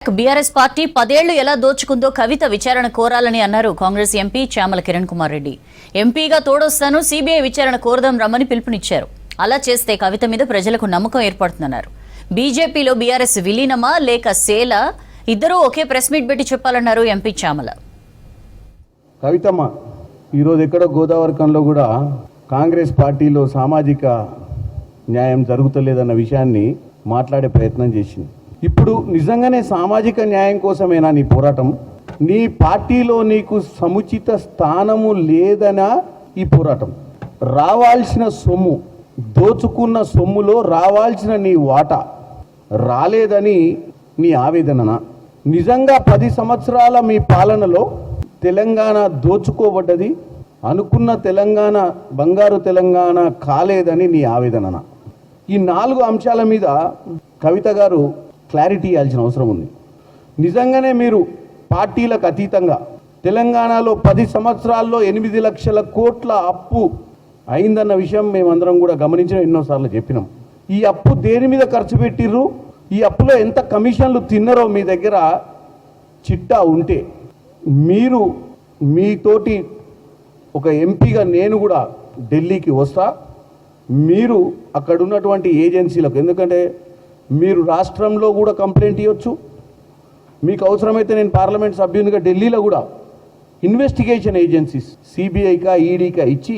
BRS party 10 ఏళ్లు ఎలా దోచుకుందో కవిత విచారణ కోరాలని అన్నారు కాంగ్రెస్ ఎంపీ చామల కిరణ్ కుమార్ రెడ్డి. ఎంపీగా తోడొస్తాను, సీబీఐ విచారణ కోరదాం రమ్మని పిలుపునిచ్చారు. అలా చేస్తే కవిత మీద ప్రజలకు నమ్మకం ఏర్పడుతుందన్నారు. బీజేపీలో బీఆర్ఎస్ విలీనమా లేక సేలా, ఇద్దరూ ఒకే ప్రెస్ మీట్ పెట్టి చెప్పాలన్నారు ఎంపీ చామల. కవితమ్మ ఈరోజు ఎక్కడో గోదావరికంలో కూడా కాంగ్రెస్ పార్టీలో సామాజిక న్యాయం జరుగుతలేదన్న విషయాన్ని మాట్లాడే ప్రయత్నం చేసింది. ఇప్పుడు నిజంగానే సామాజిక న్యాయం కోసమేనా నీ పోరాటం? నీ పార్టీలో నీకు సముచిత స్థానము లేదనా ఈ పోరాటం? రావాల్సిన సొమ్ము, దోచుకున్న సొమ్ములో రావాల్సిన నీ వాటా రాలేదని నీ ఆవేదననా? నిజంగా 10 సంవత్సరాల మీ పాలనలో తెలంగాణ దోచుకోబడ్డది, అనుకున్న తెలంగాణ బంగారు తెలంగాణ కాలేదని నీ ఆవేదననా? ఈ 4 అంశాల మీద కవిత గారు క్లారిటీ ఇవ్వాల్సిన అవసరం ఉంది. నిజంగానే మీరు పార్టీలకు అతీతంగా తెలంగాణలో 10 సంవత్సరాల్లో 8 లక్షల కోట్ల అప్పు అయిందన్న విషయం మేమందరం కూడా గమనించిన, ఎన్నోసార్లు చెప్పినాం. ఈ అప్పు దేని మీద ఖర్చు పెట్టిర్రు, ఈ అప్పులో ఎంత కమిషన్లు తిన్నారో మీ దగ్గర చిట్టా ఉంటే, మీరు మీతోటి ఒక ఎంపీగా నేను కూడా ఢిల్లీకి వస్తా, మీరు అక్కడ ఉన్నటువంటి ఏజెన్సీలకు, ఎందుకంటే మీరు రాష్ట్రంలో కూడా కంప్లైంట్ ఇవ్వచ్చు, మీకు అవసరమైతే నేను పార్లమెంట్ సభ్యునిగా ఢిల్లీలో కూడా ఇన్వెస్టిగేషన్ ఏజెన్సీస్ సిబిఐకా ఈడీకా ఇచ్చి,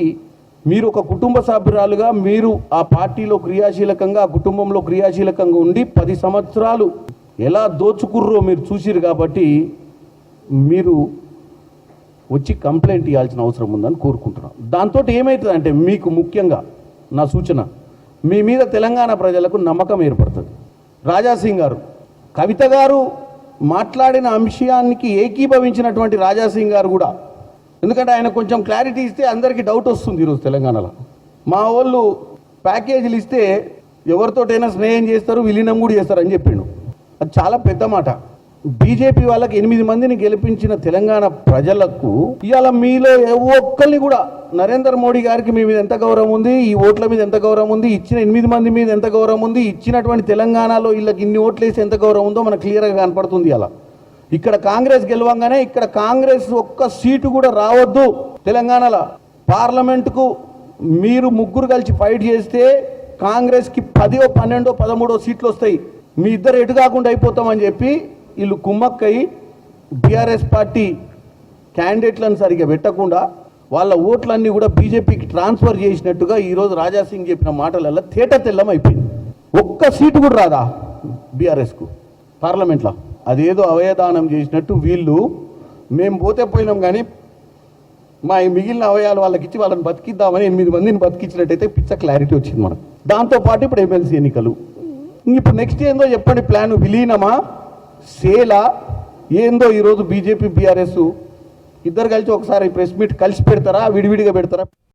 మీరు ఒక కుటుంబ సభ్యురాలుగా మీరు ఆ పార్టీలో క్రియాశీలకంగా, ఆ కుటుంబంలో క్రియాశీలకంగా ఉండి 10 సంవత్సరాలు ఎలా దోచుకుర్రో మీరు చూసిరు కాబట్టి మీరు వచ్చి కంప్లైంట్ ఇవ్వాల్సిన అవసరం ఉందని కోరుకుంటున్నాం. దాంతో ఏమవుతుందంటే, మీకు ముఖ్యంగా నా సూచన, మీ మీద తెలంగాణ ప్రజలకు నమ్మకం ఏర్పడుతుంది. రాజాసింగ్ గారు, కవిత గారు మాట్లాడిన అంశానికి ఏకీభవించినటువంటి రాజాసింగ్ గారు కూడా, ఎందుకంటే ఆయన కొంచెం క్లారిటీ ఇస్తే అందరికీ డౌట్ వస్తుంది. ఈరోజు తెలంగాణలో మా వాళ్ళు ప్యాకేజీలు ఇస్తే ఎవరితోటైనా స్నేహం చేస్తారు, విలీనం కూడా చేస్తారని చెప్పిండు. అది చాలా పెద్ద మాట. బీజేపీ వాళ్ళకి 8 మందిని గెలిపించిన తెలంగాణ ప్రజలకు ఇవాళ మీలో ఒక్కరిని కూడా నరేంద్ర మోడీ గారికి మీ మీద ఎంత గౌరవం ఉంది, ఈ ఓట్ల మీద ఎంత గౌరవం ఉంది, ఇచ్చిన 8 మంది మీద ఎంత గౌరవం ఉంది, ఇచ్చినటువంటి తెలంగాణలో వీళ్ళకి ఇన్ని ఓట్లు వేసి ఎంత గౌరవం ఉందో మనకు క్లియర్గా కనపడుతుంది. అలా ఇక్కడ కాంగ్రెస్ గెలవంగానే ఇక్కడ కాంగ్రెస్ ఒక్క సీటు కూడా రావద్దు తెలంగాణలో. పార్లమెంటుకు మీరు ముగ్గురు కలిసి ఫైట్ చేస్తే కాంగ్రెస్కి 10, 12, 13 సీట్లు వస్తాయి. మీ ఇద్దరు ఎటు కాకుండా అయిపోతామని చెప్పి వీళ్ళు కుమ్మక్కై బీఆర్ఎస్ పార్టీ క్యాండిడేట్లను సరిగ్గా పెట్టకుండా వాళ్ళ ఓట్లన్నీ కూడా బీజేపీకి ట్రాన్స్ఫర్ చేసినట్టుగా ఈరోజు రాజాసింగ్ చెప్పిన మాటలలో తేట తెల్లం అయిపోయింది. ఒక్క సీటు కూడా రాదా బీఆర్ఎస్కు పార్లమెంట్లో? అదేదో అవయదానం చేసినట్టు వీళ్ళు మేము పోతే పోయినాం, కానీ మా మిగిలిన అవయాలు వాళ్ళకి ఇచ్చి వాళ్ళని బతికిద్దామని 8 మందిని బతికించినట్టయితే పిచ్చ క్లారిటీ వచ్చింది మనకు. దాంతోపాటు ఇప్పుడు ఎమ్మెల్సీ ఎన్నికలు. ఇప్పుడు నెక్స్ట్ ఏందో చెప్పండి, ప్లాన్ విలీనమా సేలా ఏందో? ఈరోజు బీజేపీ బీఆర్ఎస్ ఇద్దరు కలిసి ఒకసారి ప్రెస్ మీట్ కలిసి పెడతారా, విడివిడిగా పెడతారా?